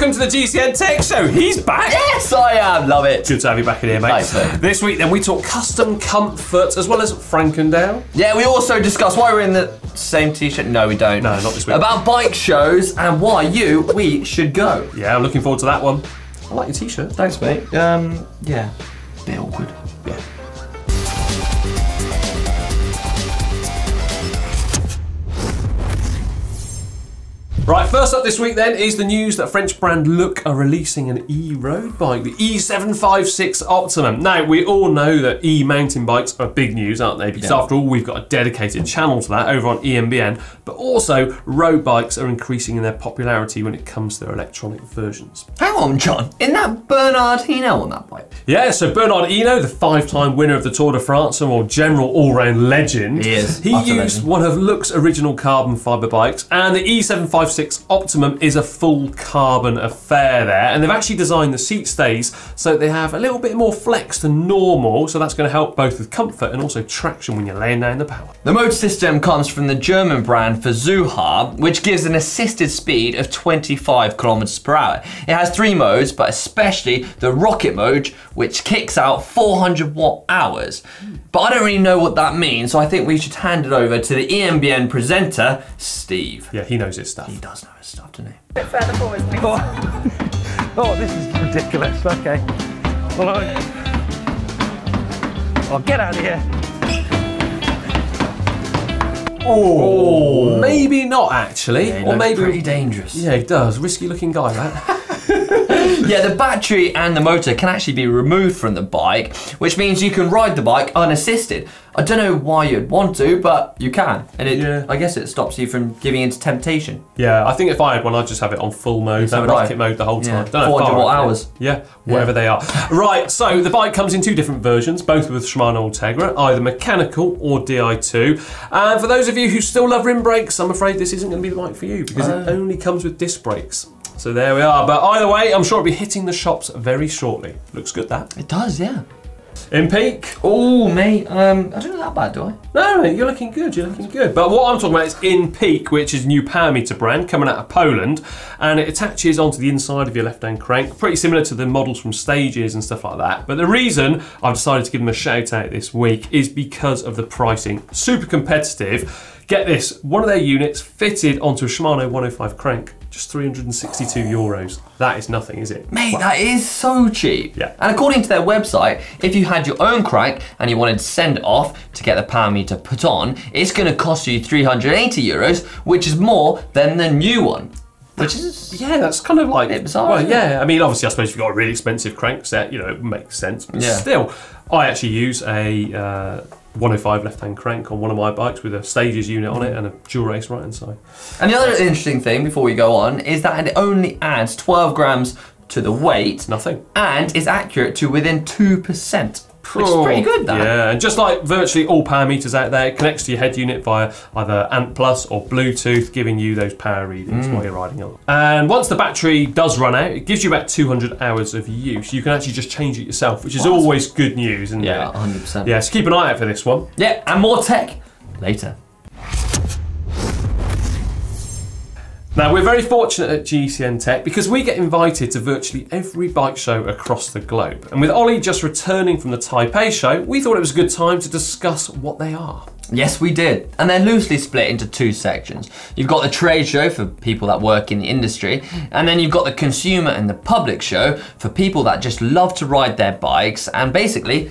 welcome to the GCN Tech Show. He's back. Yes, I am. Love it. Good to have you back in here, mate. Thanks, mate. This week, then, we talk custom comfort as well as Frankendale. Yeah, we also discuss why we're in the same t-shirt. No, we don't. No, not this week. About bike shows and why we should go. Yeah, I'm looking forward to that one. I like your t-shirt. Thanks, mate. Yeah, bit awkward. Yeah. Right, first up this week then is the news that French brand Look are releasing an e-road bike, the E-756 Optimum. Now, we all know that e-mountain bikes are big news, aren't they? Because after all, we've got a dedicated channel to that over on EMBN, but also road bikes are increasing in their popularity when it comes to their electronic versions. Hang on, John. Isn't that Bernard Hinault on that bike? Yeah, so Bernard Hinault, the 5-time winner of the Tour de France and more general all-round legend. He is. He used one of Look's original carbon fibre bikes, and the E756 Optimum is a full carbon affair there, and they've actually designed the seat stays so they have a little bit more flex than normal, so that's going to help both with comfort and also traction when you're laying down the power. The motor system comes from the German brand Fazua, which gives an assisted speed of 25 kilometers per hour. It has 3 modes, but especially the rocket mode, which kicks out 400 watt hours. But I don't really know what that means, so I think we should hand it over to the EMBN presenter, Steve. Yeah, he knows his stuff. He does know his stuff, doesn't he? A bit further forward, please. Oh, this is ridiculous. Okay. Well, I'll get out of here. Oh, maybe not actually. Yeah, or maybe pretty dangerous. Yeah, he does. Risky looking guy, that. Yeah, the battery and the motor can actually be removed from the bike, which means you can ride the bike unassisted. I don't know why you'd want to, but you can. And I guess it stops you from giving into temptation. Yeah, I think if I had one, I'd just have it on full mode, So no would I. rocket mode the whole time. Yeah. Don't know 400 watt hours. Yeah, whatever they are. Right, so the bike comes in 2 different versions, both with Shimano Ultegra, either mechanical or Di2. And for those of you who still love rim brakes, I'm afraid this isn't going to be the bike for you because it only comes with disc brakes. So there we are. But either way, I'm sure it'll be hitting the shops very shortly. Looks good, that. It does, yeah. In peak. Oh, mate, I don't know that bad, do I? No, mate, you're looking good, you're looking good. But what I'm talking about is In Peak, which is a new power meter brand coming out of Poland, and it attaches onto the inside of your left-hand crank, pretty similar to the models from Stages and stuff like that. But the reason I've decided to give them a shout out this week is because of the pricing. Super competitive. Get this, one of their units fitted onto a Shimano 105 crank, just €362. That is nothing, is it? Mate, that is so cheap. Yeah. And according to their website, if you had your own crank and you wanted to send it off to get the power meter put on, it's going to cost you €380, which is more than the new one. Which is, yeah, that's kind of like, bizarre, well, isn't yeah, I mean, obviously, I suppose if you've got a really expensive crank set, you know, it makes sense, but still, I actually use a 105 left-hand crank on one of my bikes with a Stages unit on it and a dual race right-hand side. And the other interesting thing before we go on is that it only adds 12 grams to the weight. Nothing. And is accurate to within 2%. Which is pretty good, that. Yeah, and just like virtually all power meters out there, it connects to your head unit via either ANT Plus or Bluetooth, giving you those power readings while you're riding on. And once the battery does run out, it gives you about 200 hours of use. You can actually just change it yourself, which is always good news, isn't it? Yeah, 100%. Yeah, so keep an eye out for this one. Yeah, and more tech later. Now, we're very fortunate at GCN Tech because we get invited to virtually every bike show across the globe. And with Ollie just returning from the Taipei show, we thought it was a good time to discuss what they are. Yes, we did. And they're loosely split into 2 sections. You've got the trade show for people that work in the industry, and then you've got the consumer and the public show for people that just love to ride their bikes and basically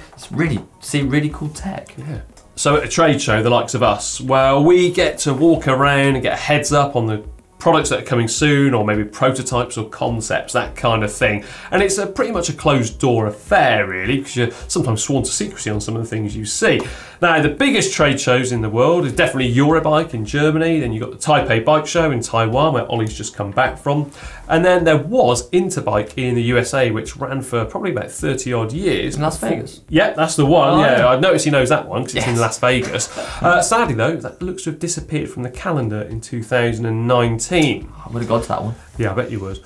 see really cool tech. Yeah. So at a trade show, the likes of us, well, we get to walk around and get a heads up on the products that are coming soon, or maybe prototypes or concepts, that kind of thing. And it's pretty much a closed door affair, really, because you're sometimes sworn to secrecy on some of the things you see. Now, the biggest trade shows in the world is definitely Eurobike in Germany, then you've got the Taipei Bike Show in Taiwan, where Ollie's just come back from, and then there was Interbike in the USA, which ran for probably about 30 odd years. In Las Vegas? Yeah, that's the one, Oh, yeah. I noticed he knows that one, because it's in Yes. Las Vegas. Sadly though, that looks to have disappeared from the calendar in 2019. I would have gone to that one. Yeah, I bet you would.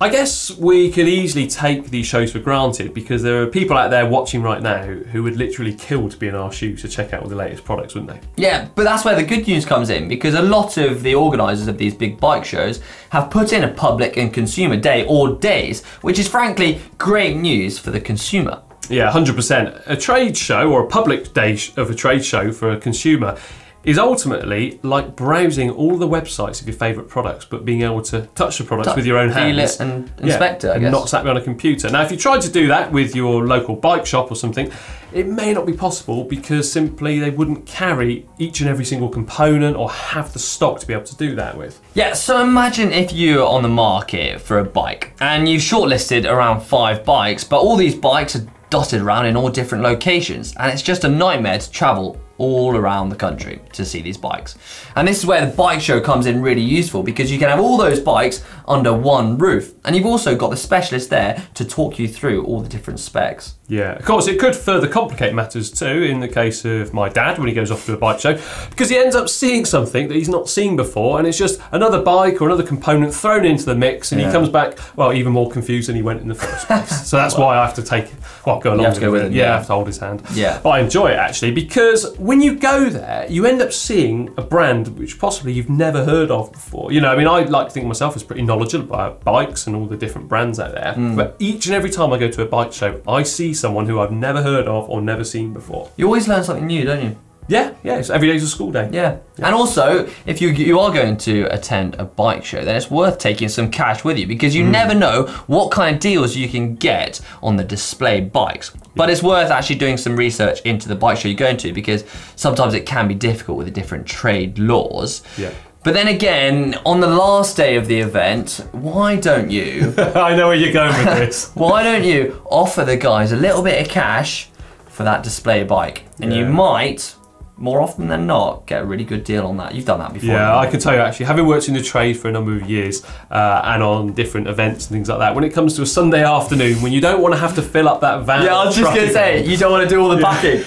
I guess we could easily take these shows for granted because there are people out there watching right now who would literally kill to be in our shoes to check out all the latest products, wouldn't they? Yeah, but that's where the good news comes in, because a lot of the organisers of these big bike shows have put in a public and consumer day or days, which is frankly great news for the consumer. Yeah, 100%. A trade show or a public day of a trade show for a consumer is ultimately like browsing all the websites of your favourite products, but being able to touch the products with your own hands. Feel it and inspect it, I guess. And not sat behind a computer. Now, if you tried to do that with your local bike shop or something, it may not be possible because simply they wouldn't carry each and every single component or have the stock to be able to do that with. Yeah, so imagine if you're on the market for a bike and you've shortlisted around 5 bikes, but all these bikes are dotted around in all different locations, and it's just a nightmare to travel all around the country to see these bikes. And this is where the bike show comes in really useful, because you can have all those bikes under one roof, and you've also got the specialist there to talk you through all the different specs. Yeah, of course, it could further complicate matters too in the case of my dad when he goes off to a bike show, because he ends up seeing something that he's not seen before, and it's just another bike or another component thrown into the mix, and he comes back, well, even more confused than he went in the first place. So that's why I have to take, well, go along with him. Yeah, I have to hold his hand. Yeah. But I enjoy it actually, because when you go there, you end up seeing a brand which possibly you've never heard of before. You know, I mean, I like to think of myself as pretty knowledgeable about bikes and all the different brands out there, but each and every time I go to a bike show, I see someone who I've never heard of or never seen before. You always learn something new, don't you? Yeah, it's every day's a school day. Yeah. And also, if you are going to attend a bike show, then it's worth taking some cash with you, because you never know what kind of deals you can get on the display bikes. But it's worth actually doing some research into the bike show you're going to, because sometimes it can be difficult with the different trade laws. Yeah. But then again, on the last day of the event, why don't you... I know where you're going with this. Why don't you offer the guys a little bit of cash for that display bike? And you might, more often than not, get a really good deal on that. You've done that before. Yeah, I can tell you actually, having worked in the trade for a number of years and on different events and things like that, when it comes to a Sunday afternoon when you don't want to have to fill up that van. Yeah, I was just going to say, you don't want to do all the packing.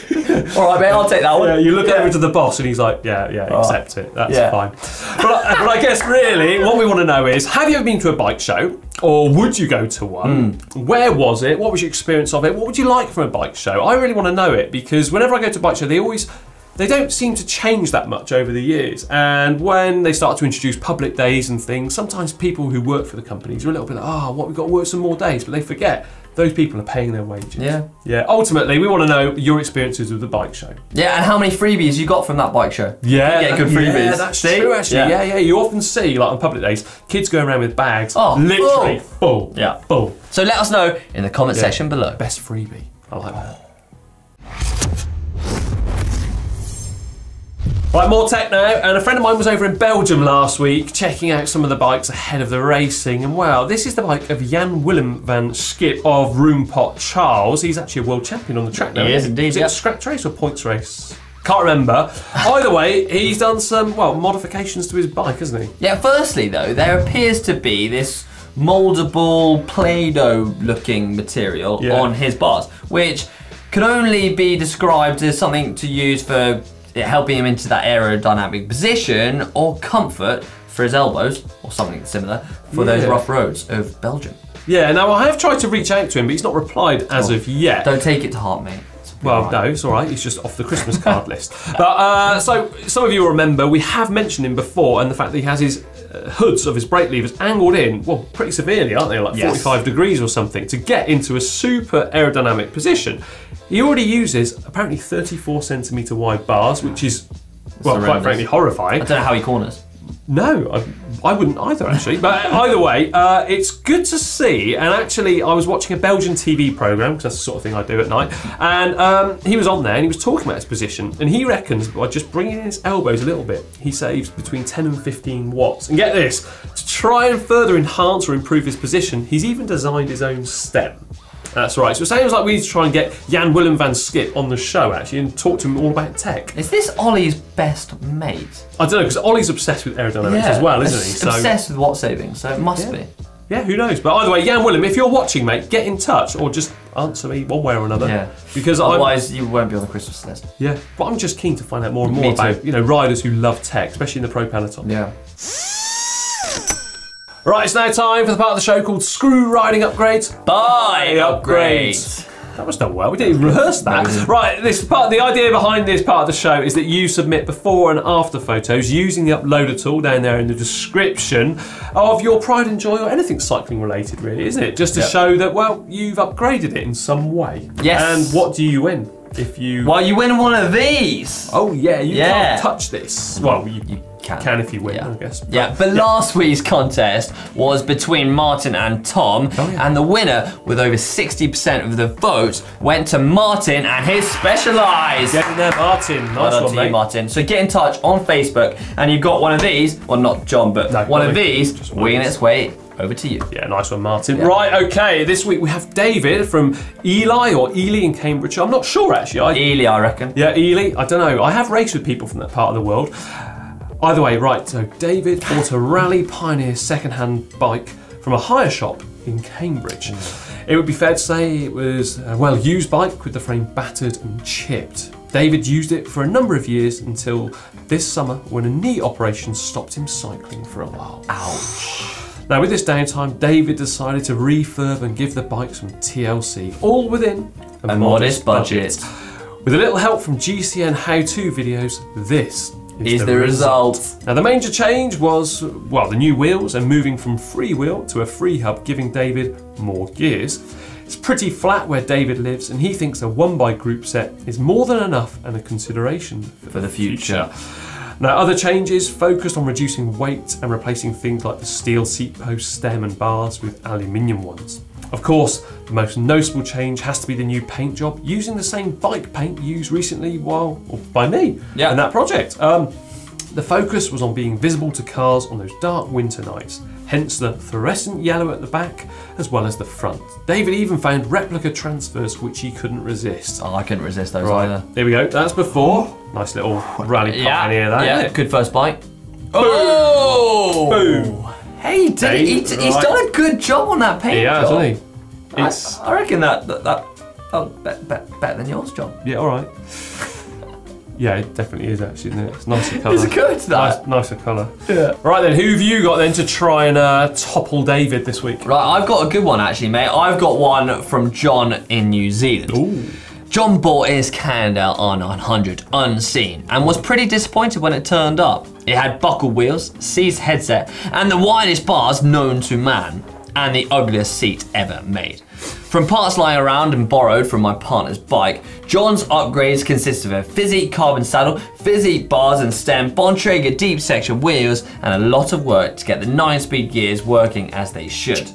All right, mate, I'll take that one. Yeah, you look over to the boss and he's like, yeah, accept it, that's fine. But I guess really what we want to know is, have you ever been to a bike show? Or would you go to one? Where was it? What was your experience of it? What would you like from a bike show? I really want to know it, because whenever I go to a bike show, they don't seem to change that much over the years. And when they start to introduce public days and things, sometimes people who work for the companies are a little bit like, we've got to work some more days, but they forget those people are paying their wages. Yeah. Ultimately, we want to know your experiences with the bike show. Yeah, and how many freebies you got from that bike show. Yeah, you get good freebies. Yeah, that's true actually. Yeah. You often see, like on public days, kids going around with bags, literally full. Yeah. Full. So let us know in the comment section below. Best freebie. I like that. Right, more tech now, and a friend of mine was over in Belgium last week checking out some of the bikes ahead of the racing, and wow, this is the bike of Willem van Skipp of Roompot Charles. He's actually a world champion on the track now. He is indeed. Is it a scratch race or points race? Can't remember. Either way, he's done some, modifications to his bike, hasn't he? Yeah, firstly though, there appears to be this mouldable Play-Doh looking material on his bars, which can only be described as something to use for helping him into that aerodynamic position, or comfort for his elbows, or something similar, for those rough roads of Belgium. Yeah, now I have tried to reach out to him, but he's not replied as of yet. Don't take it to heart, mate. Well, no, it's all right. He's just off the Christmas card list. But so some of you will remember, we have mentioned him before, and the fact that he has his hoods of his brake levers angled in, well, pretty severely, aren't they? Like 45 degrees or something, to get into a super aerodynamic position. He already uses apparently 34 centimetre wide bars, which is, well, quite frankly, horrifying. I don't know how he corners. No, I wouldn't either, actually. But either way, it's good to see. And actually, I was watching a Belgian TV programme, because that's the sort of thing I do at night. And he was on there and he was talking about his position. And he reckons by just bringing in his elbows a little bit, he saves between 10 and 15 watts. And get this, to try and further enhance or improve his position, he's even designed his own stem. That's right. So it sounds like we need to try and get Willem van Skipp on the show, actually, and talk to him all about tech. Is this Ollie's best mate? I don't know, because Ollie's obsessed with aerodynamics as well, isn't he? So obsessed with watt saving, so it must be. Yeah, who knows? But either way, Willem, if you're watching, mate, get in touch, or just answer me one way or another. Yeah. Because otherwise you won't be on the Christmas list. Yeah. But I'm just keen to find out more and more about riders who love tech, especially in the pro peloton. Yeah. Right, it's now time for the part of the show called Screw Riding Upgrades. Buy upgrades. That was done well. We didn't even rehearse that. Right, the idea behind this part of the show is that you submit before and after photos using the uploader tool down there in the description of your pride and joy or anything cycling related, really, isn't it? Just to show that, well, you've upgraded it in some way. Yes. And what do you win if you? Well, you win one of these. Oh yeah, you can't touch this. Well, you can if you win, I guess. Yeah, but last week's contest was between Martin and Tom, and the winner, with over 60% of the votes, went to Martin and his Specialized. Get in there, Martin. Nice one, mate. Martin. So get in touch on Facebook, and you've got one of these. Well, not John, but one of these winging its way over to you. Yeah, nice one, Martin. Yeah. Right, okay, this week we have David from Ely or Ely in Cambridgeshire. I'm not sure, actually. Ely, I reckon. Yeah, Ely. I don't know. I have raced with people from that part of the world. Either way, right, so David bought a Rally Pioneer second-hand bike from a hire shop in Cambridge. It would be fair to say it was a well-used bike with the frame battered and chipped. David used it for a number of years until this summer when a knee operation stopped him cycling for a while. Ouch. Now with this downtime, David decided to refurb and give the bike some TLC, all within a modest budget. With a little help from GCN how-to videos, this is the result. Now the major change was, well, the new wheels and moving from freewheel to a free hub, giving David more gears. It's pretty flat where David lives, and he thinks a 1x-group set is more than enough and a consideration for the future. Now other changes focused on reducing weight and replacing things like the steel seat post, stem and bars with aluminium ones. Of course, the most noticeable change has to be the new paint job, using the same bike paint used recently by me in that project. The focus was on being visible to cars on those dark winter nights, hence the fluorescent yellow at the back as well as the front. David even found replica transfers which he couldn't resist. Oh, I couldn't resist those either. There we go, that's before. Nice little Rally Pioneer that. Yeah, good first bite. Oh! Boom! Hey, he's done a good job on that paint job. Hasn't he? I reckon that better than yours, John. Yeah, all right. Yeah, it definitely is actually, isn't it? It's nicer colour. It's good, that. Nicer colour. Yeah. Right then, who have you got then to try and topple David this week? Right, I've got a good one actually, mate. I've got one from Jon in New Zealand. Ooh. Jon bought his Cannondale R900 unseen and was pretty disappointed when it turned up. It had buckled wheels, seized headset, and the widest bars known to man, and the ugliest seat ever made. From parts lying around and borrowed from my partner's bike, Jon's upgrades consist of a Physique carbon saddle, Physique bars and stem, Bontrager deep section wheels, and a lot of work to get the 9-speed gears working as they should.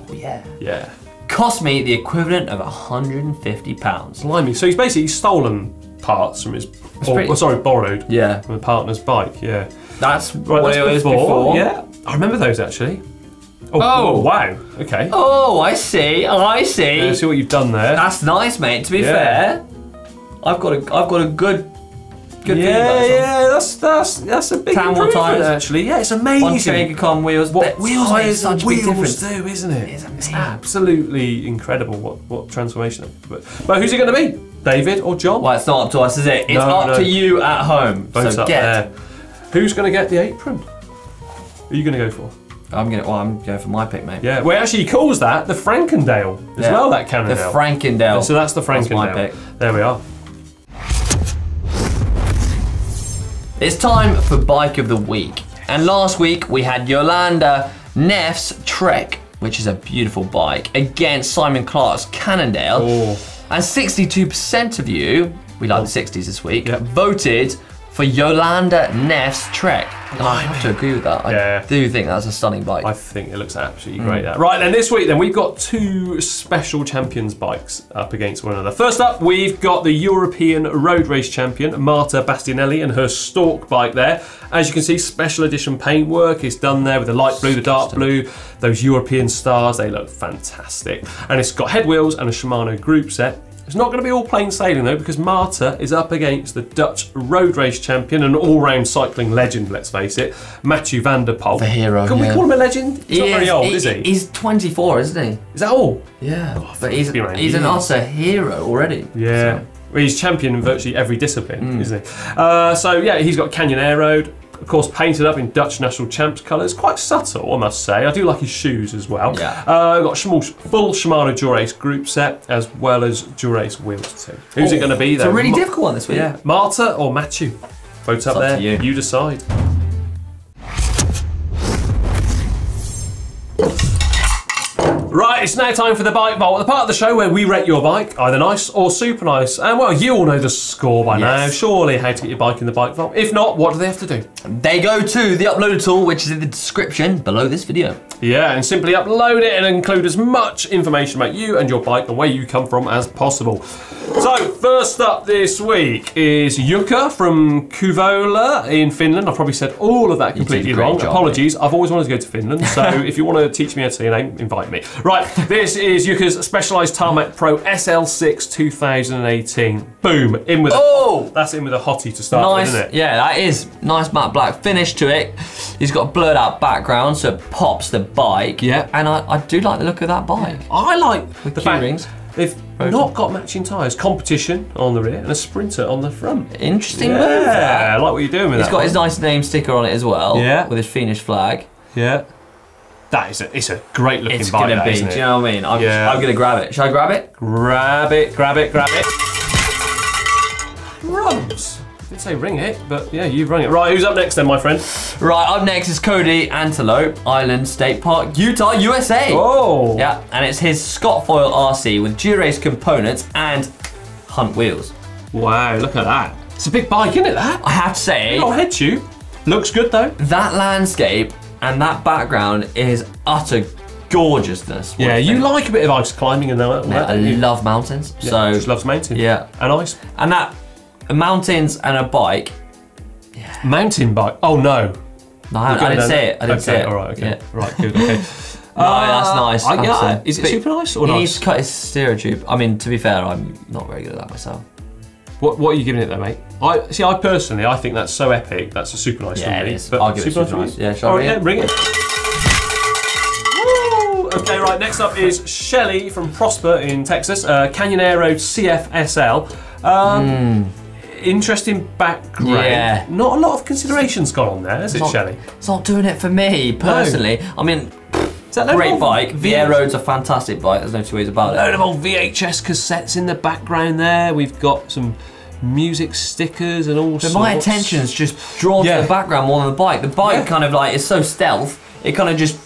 Oh yeah. Yeah. Cost me the equivalent of £150. Blimey, so he's basically stolen parts from his, borrowed from a partner's bike, yeah. That's what it was before. Yeah, I remember those actually. Oh, wow, okay. Oh, I see. Yeah, see what you've done there. That's nice, mate. To be fair, I've got a good feeling about this one. That's a big Camel improvement tyres. actually. Yeah, it's amazing. Bontrager con wheels. What wheels such a big difference do, isn't it? It's amazing. It's absolutely incredible what transformation. But who's it going to be? David or Jon? Well, it's not up to us, is it? It's up to you at home. Both so up there. Who's going to get the apron? Who are you going to go for? I'm going for my pick, mate. Yeah, well, actually, he calls that the Frankendale as well, that Cannondale. The Frankendale. Yeah, so that's the Frankendale. That's my pick. There we are. It's time for Bike of the Week. And last week, we had Yolanda Neff's Trek, which is a beautiful bike, against Simon Clark's Cannondale. Oh. And 62% of you, we like the 60s this week, voted for Yolanda Neff's Trek. And I have to agree with that. I do think that's a stunning bike. I think it looks absolutely great. Right then, this week then, we've got two special champions bikes up against one another. First up, we've got the European road race champion, Marta Bastianelli, and her Stork bike there. As you can see, special edition paintwork is done there with the light blue, the dark blue, those European stars, they look fantastic. And it's got head wheels and a Shimano group set. It's not going to be all plain sailing though, because Marta is up against the Dutch road race champion and all-round cycling legend, let's face it, Mathieu van der Poel. The hero, Can we call him a legend? He's not very old, is he? He's 24, isn't he? Is that all? Yeah, Oh, but he's an utter hero already. Yeah. So. Well, he's champion in virtually every discipline, isn't he? So yeah, he's got Canyon Air Road, of course, painted up in Dutch national champs colours. Quite subtle, I must say. I do like his shoes as well. Yeah. Got full Shimano Dura-Ace group set, as well as Dura-Ace wheels too. Who's it going to be though? It's a really difficult one this week. Yeah, Marta or Matthew? Vote up there. You decide. Right, it's now time for the Bike Vault, the part of the show where we rate your bike, either nice or super nice. And well, you all know the score by now, surely, how to get your bike in the Bike Vault. If not, what do they have to do? They go to the uploader tool, which is in the description below this video. Yeah, and simply upload it and include as much information about you and your bike and where you come from as possible. So, first up this week is Jukka from Kuvola in Finland. I've probably said all of that completely wrong. Job, apologies, I've always wanted to go to Finland, so if you want to teach me how to say your name, invite me. Right, this is Jukka's Specialized Tarmac Pro SL6 2018. Boom, in with that's in with a hottie to start with, isn't it? Yeah, that is nice matte black finish to it. He's got a blurred out background, so it pops the bike. Yeah. And I do like the look of that bike. I like With the key fact rings. they've not got matching tyres. Competition on the rear and a Sprinter on the front. Interesting move. Yeah, I like what you're doing with that. He's got his nice name sticker on it as well. Yeah. With his Finnish flag. Yeah. It's a great looking bike. It's gonna be, do you know what I mean? I'm gonna grab it. Shall I grab it? Grab it, grab it, grab it. Crumbs. Didn't say ring it, but yeah, you've rung it. Right, who's up next then, my friend? Right, up next is Cody Antelope Island State Park, Utah, USA. Oh. Yeah, and it's his Scott Foil RC with Dura-Ace components and Hunt wheels. Wow, look at that. It's a big bike, isn't it, that? I have to say, Little head tube. Looks good though. that landscape and that background is utter gorgeousness. Yeah, you like a bit of ice climbing and all that. Yeah, I love mountains. Yeah, So just loves mountain. yeah, And ice. and that mountains and a bike. Mountain bike. Oh no. No, I didn't say it. I didn't say it. All right. Okay. Yeah. Right. Good. Okay. No, that's nice. I have to say. Is it But super nice or He nice? needs to cut his steer tube. I mean, to be fair, I'm not very good at that myself. What are you giving it though, mate? I personally, I think that's so epic. That's a super nice Yeah, for me. it is. But I'll give it super for you? nice. Yeah, shall I All ring right, it? yeah, ring it. Woo! Okay, right. Next up is Shelley from Prosper in Texas. Canyon Aero CFSL. Interesting background. Yeah. Not a lot of considerations gone on there, has it, Shelley? It's not doing it for me personally. I mean, Is that great bike. The Air Road's a fantastic bike. There's no two ways about Load it. of old VHS cassettes in the background there. We've got some music stickers and all sorts. But my attention's just drawn to the background more than the bike. The bike kind of like is so stealth. It kind of just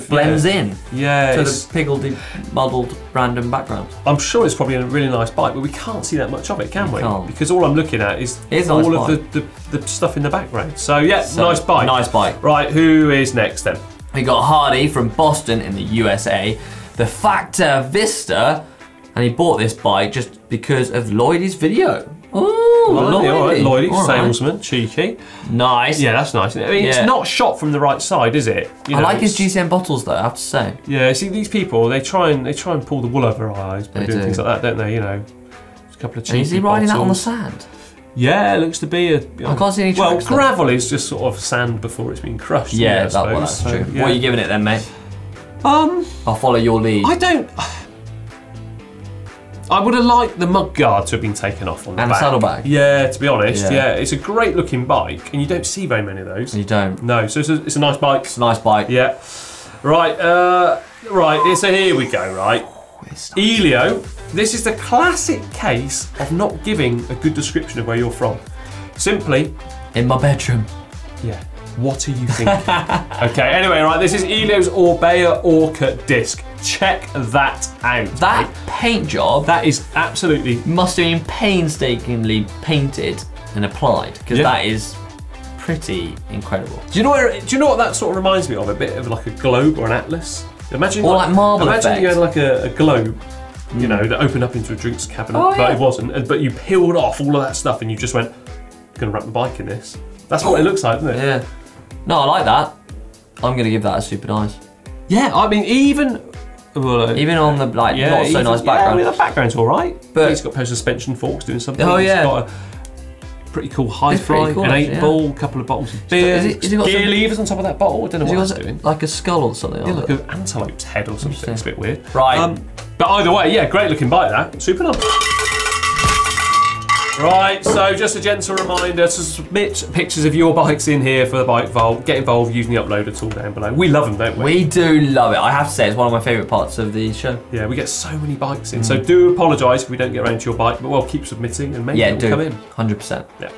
blends in. Yeah. To the piggledy, muddled, random background. I'm sure it's probably a really nice bike, but we can't see that much of it, can we? can't. Because all I'm looking at is It is a all nice of the stuff in the background. So yeah, nice bike. Nice bike. Right, who is next then? We got Hardy from Boston in the USA, the Factor Vista, and he bought this bike just because of Lloydie's video. Oh, Lloydie, All right. salesman, cheeky. Nice. Yeah, that's nice. I mean, it's not shot from the right side, is it? You I know, like his GCN bottles though, I have to say. Yeah, see these people, they try and pull the wool over our eyes by They doing do. things like that, don't they? You know, a couple of cheeky And is he riding that on the bottles. sand? Yeah, it looks to be a. I can't see any Well, tracks, though. gravel is just sort of sand before it's been crushed. Yeah, isn't it, I that's suppose? true. So, yeah. What are you giving it then, mate? I'll follow your lead. I would have liked the mud guard to have been taken off on the And back. the saddlebag. Yeah, to be honest, Yeah. yeah. It's a great looking bike, and you don't see very many of those. You don't. No, so it's a nice bike. It's a nice bike. Yeah. Right, so here we go, right. Elio, this is the classic case of not giving a good description of where you're from. Simply, In my bedroom. yeah, what are you thinking? Okay, anyway, right, this is Elio's Orbea Orca disc. Check that out. That mate. paint job That is absolutely... must have been painstakingly painted and applied, because that is pretty incredible. Do you know what that sort of reminds me of? A bit of like a globe or an atlas. Imagine Or like marble Imagine you effect. had like a globe, you know, that opened up into a drinks cabinet, Oh, but yeah. it wasn't. But you peeled off all of that stuff and you just went, gonna wrap my bike in this. That's what it looks like, isn't it? Yeah. No, I like that. I'm gonna give that a super nice. Yeah, I mean, even on the not so nice background. Yeah, I mean, the background's all right. But he's got post suspension forks doing something. Oh, yeah. He's got a pretty cool high It's pretty fly, cool, an actually, 8-ball, a couple of bottles of beer, has he got gear some- levers on top of that bottle. I don't know what that's doing. like a skull or something. Yeah, on like it? an antelope's head or something. It's a bit weird. Right. But either way, yeah, great looking bike that. Super nice. Right, so just a gentle reminder to submit pictures of your bikes in here for the Bike Vault. Get involved using the uploader tool down below. We love them, don't we? We do love it. I have to say, it's one of my favourite parts of the show. Yeah, we get so many bikes in. So do apologise if we don't get around to your bike, but well, keep submitting and maybe it'll come in. 100%. Yeah.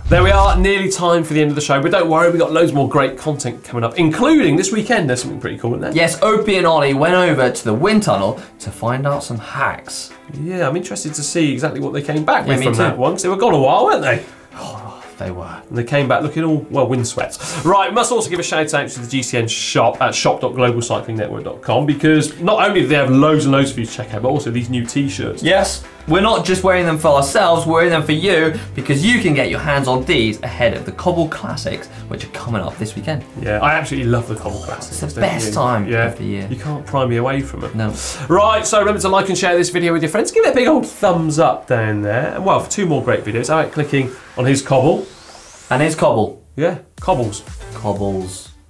There we are, nearly time for the end of the show, but don't worry, we've got loads more great content coming up, including this weekend. There's something pretty cool in there. Yes, Opie and Ollie went over to the wind tunnel to find out some hacks. Yeah, I'm interested to see exactly what they came back with from too. that one, because they were gone a while, weren't they? Oh, they were. And they came back looking all, well, windswept. Right, we must also give a shout out to the GCN shop at shop.globalcyclingnetwork.com, because not only do they have loads and loads for you to check out, but also these new t-shirts. Yes, we're not just wearing them for ourselves, we're wearing them for you, because you can get your hands on these ahead of the Cobble Classics, which are coming up this weekend. Yeah, I absolutely love the Cobble Classics. It's the best time of the year. You can't pry me away from it. No. Right, so remember to like and share this video with your friends. Give it a big old thumbs up down there. And well, for 2 more great videos, how about clicking on his Cobble? And his Cobble. Yeah, Cobbles. Cobbles.